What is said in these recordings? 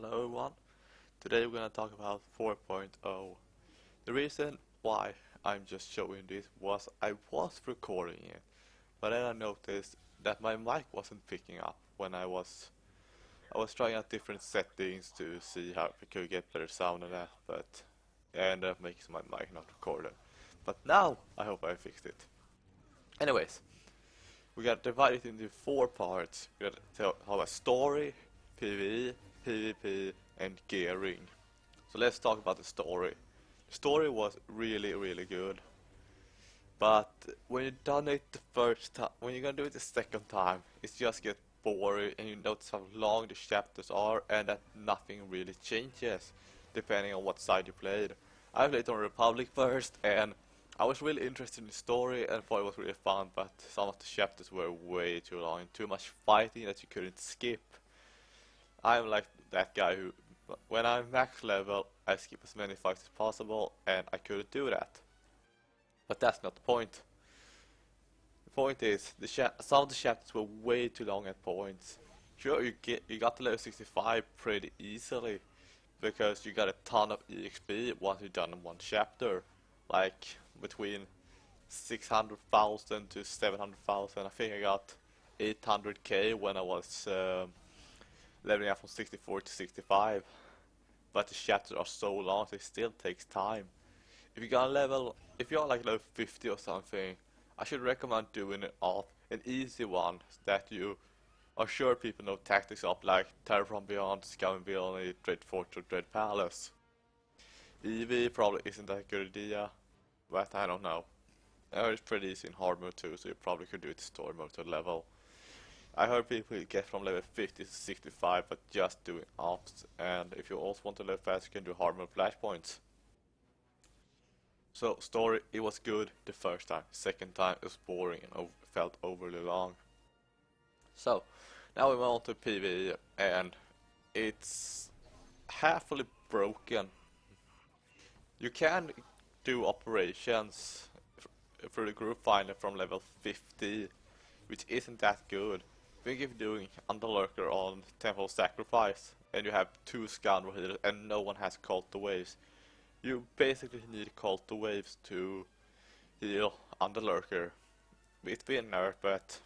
Hello everyone. Today we're gonna talk about 4.0. The reason why I'm just showing this was I was recording it, but then I noticed that my mic wasn't picking up when I was trying out different settings to see how I could get better sound and that, but I ended up making my mic not recorded. But now I hope I fixed it. Anyways, we got divided into 4 parts. We got to talk about story, PvE, PvP, and gearing. So let's talk about the story. The story was really good. But when you've done it the first time, when you're gonna do it the second time, it just gets boring and you notice how long the chapters are and that nothing really changes depending on what side you played. I played on Republic first and I was really interested in the story and thought it was really fun, but some of the chapters were way too long and too much fighting that you couldn't skip. I'm like that guy who, when I'm max level, I skip as many fights as possible, and I couldn't do that. But that's not the point. The point is, some of the chapters were way too long at points. Sure, you got to level 65 pretty easily, because you got a ton of EXP once you've done one chapter, like between 600,000 to 700,000. I think I got 800k when I was leveling up from 64 to 65, but the chapters are so long, so it still takes time. If you're like level 50 or something, I should recommend doing it off an easy one that you are sure people know tactics of, like Terror from Beyond, Scum Beyond, Dread Fortress, Dread Palace. EV probably isn't that good idea, but I don't know. It's pretty easy in hard mode too, so you probably could do it story mode to level. I heard people get from level 50 to 65 but just doing ops, and if you also want to level fast you can do hard mode flashpoints. So story, it was good the first time. Second time it was boring and felt overly long. So now we move on to PvE, and it's halfly broken. You can do operations through the group finder from level 50, which isn't that good. Think if you're doing Underlurker on Temple Sacrifice and you have 2 Scoundrel healers and no one has Cult to Waves, you basically need Cult to Waves to heal Underlurker. It's been nerfed, but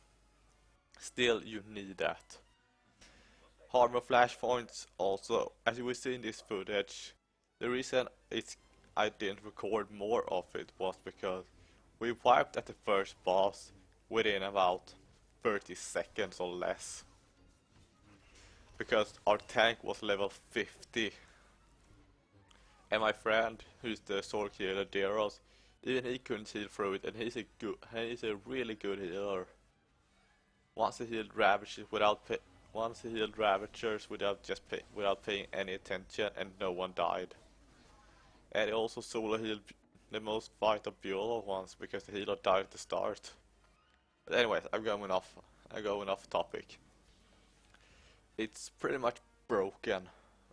still you need that. Armor flashpoints also, as you will see in this footage, the reason I didn't record more of it was because we wiped at the first boss within about 30 seconds or less, because our tank was level 50 and my friend, who's the sword healer Deros, even he couldn't heal through it, and he's a really good healer. Once he healed Ravagers without paying any attention, and no one died. And he also solo healed the most fight of Bueller once because the healer died at the start. But anyways, I'm going off topic. It's pretty much broken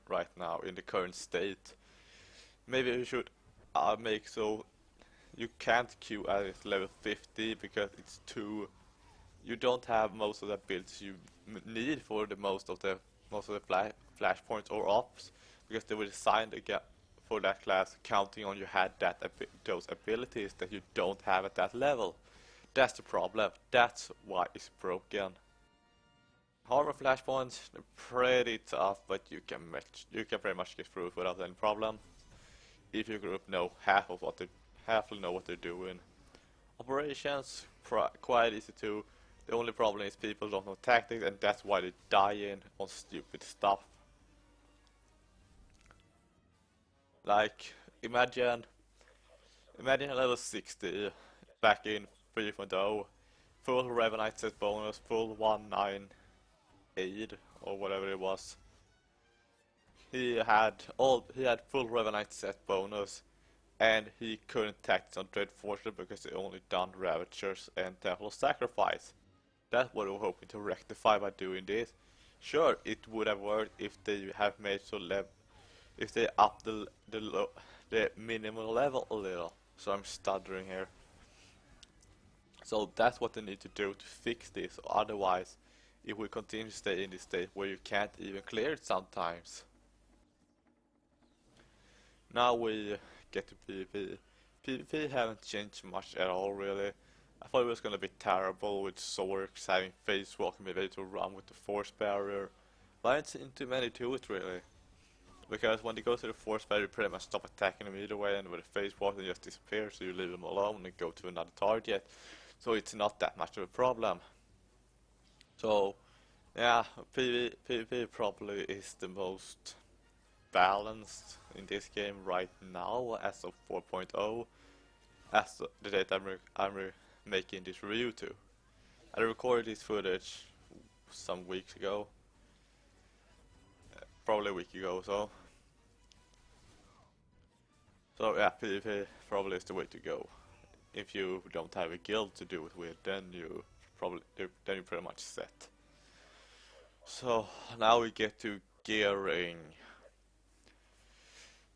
right now in the current state. Maybe we should make so you can't queue at level 50 because it's too. You don't have most of the abilities you need for the most of the flashpoints or ops, because they were designed again for that class, counting on you had those abilities that you don't have at that level. That's the problem. That's why it's broken. Armor flashpoints, they're pretty tough, but you can pretty much get through it without any problem. If your group know half know what they're doing. Operations, quite easy too. The only problem is people don't know tactics, and that's why they die in on stupid stuff. Like imagine a level 60 back in 3.0, full Revenite set bonus, full 1-9 aid or whatever it was. He had full Revenite set bonus, and he couldn't tactics on Dread Fortress because he only done Ravagers and Temple of Sacrifice. That's what we were hoping to rectify by doing this. Sure, it would have worked if they have made if they upped the minimum level a little. So I'm stuttering here. So that's what they need to do to fix this. Otherwise, it will continue to stay in this state where you can't even clear it sometimes. Now we get to PvP. PvP haven't changed much at all, really. I thought it was gonna be terrible with Zorks having face walk and be able to run with the force barrier. But I haven't seen too many to it, really. Because when they go to the force barrier, you pretty much stop attacking them either way, and with the face walk, they just disappear, so you leave them alone and go to another target. So it's not that much of a problem. So, yeah, PvP probably is the most balanced in this game right now as of 4.0, as the date I'm making this review to. I recorded this footage some weeks ago, probably a week ago or so. So yeah, PvP probably is the way to go. If you don't have a guild to do it with, then you you're pretty much set. So now we get to gearing.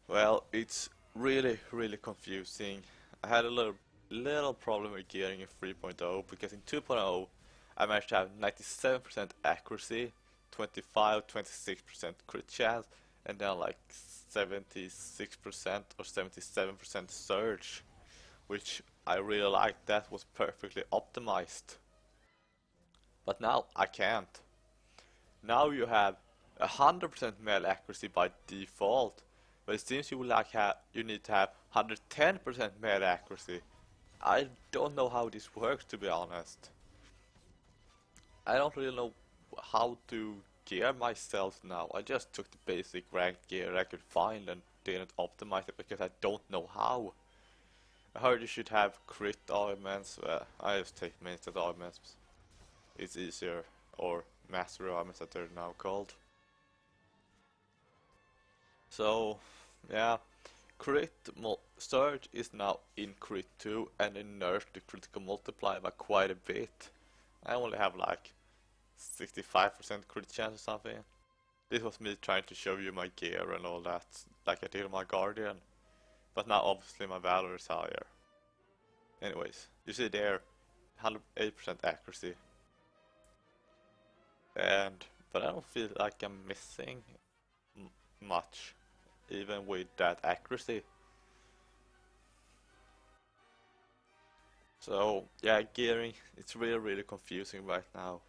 Well, it's really confusing. I had a little problem with gearing in 3.0 because in 2.0 I managed to have 97% accuracy, 26% crit chance, and then like 76% or 77% surge, which I really liked. That was perfectly optimized. But now I can't. Now you have 100% melee accuracy by default, but it seems you you need to have 110% melee accuracy. I don't know how this works, to be honest. I don't really know how to gear myself now. I just took the basic ranked gear I could find and didn't optimize it because I don't know how. I heard you should have crit augments. I just take mainstay augments. It's easier, or mastery augments that they're now called. So, yeah, surge is now in crit 2 and they nerfed the critical multiplier by quite a bit. I only have like 65% crit chance or something. This was me trying to show you my gear and all that, like I did on my Guardian. But now obviously my Valor is higher. Anyways, you see there, 108% accuracy. But I don't feel like I'm missing much, even with that accuracy. So yeah, gearing, it's really confusing right now.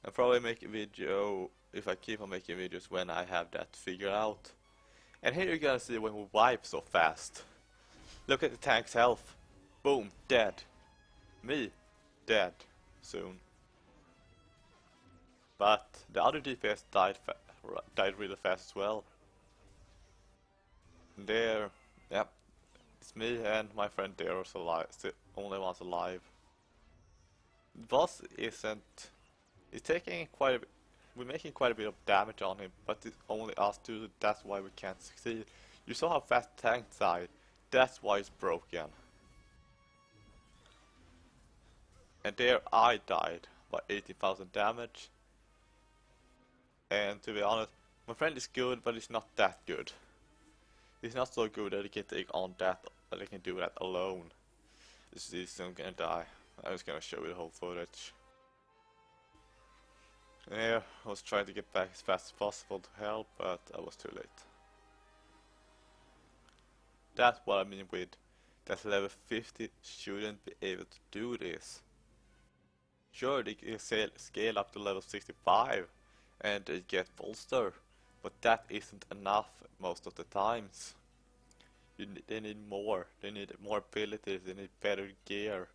I'll probably make a video, if I keep on making videos, when I have that figured out. And here you're gonna see when we wipe so fast. Look at the tank's health. Boom, dead. Me, dead, soon. But the other DPS died really fast as well. And there, yep, it's me and my friend there is alive, the only ones alive. The boss isn't. He's taking quite a bit. We're making quite a bit of damage on him, but it's only us two. That's why we can't succeed. You saw how fast the tank died. That's why it's broken. And there I died by 18,000 damage. And to be honest, my friend is good, but he's not that good. He's not so good that he can take on that, that he can do that alone. This is soon gonna die. I'm just gonna show you the whole footage. And here, I was trying to get back as fast as possible to help, but I was too late. That's what I mean with that level 50 shouldn't be able to do this. Sure, they can scale up to level 65 and they get bolster, but that isn't enough most of the times. They need more. They need more abilities. They need better gear,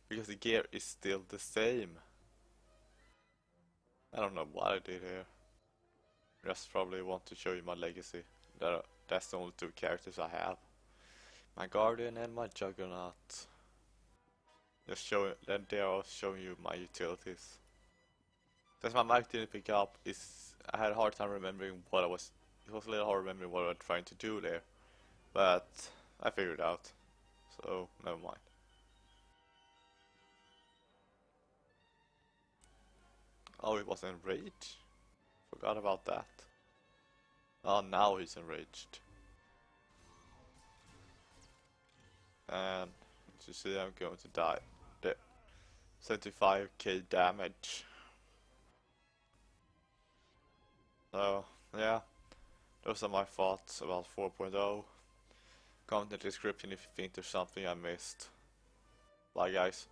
because the gear is still the same. I don't know what I did here. Just probably want to show you my legacy. That's the only two characters I have. My Guardian and my Juggernaut. Then they are showing you my utilities. Since my mic didn't pick up, I had a hard time remembering what I was. It was a little hard remembering what I was trying to do there, but I figured it out. So never mind. Oh, he was enraged. Forgot about that. Oh, now he's enraged. And as you see, I'm going to die. There. 75k damage. So, yeah. Those are my thoughts about 4.0. Comment in the description if you think there's something I missed. Bye guys.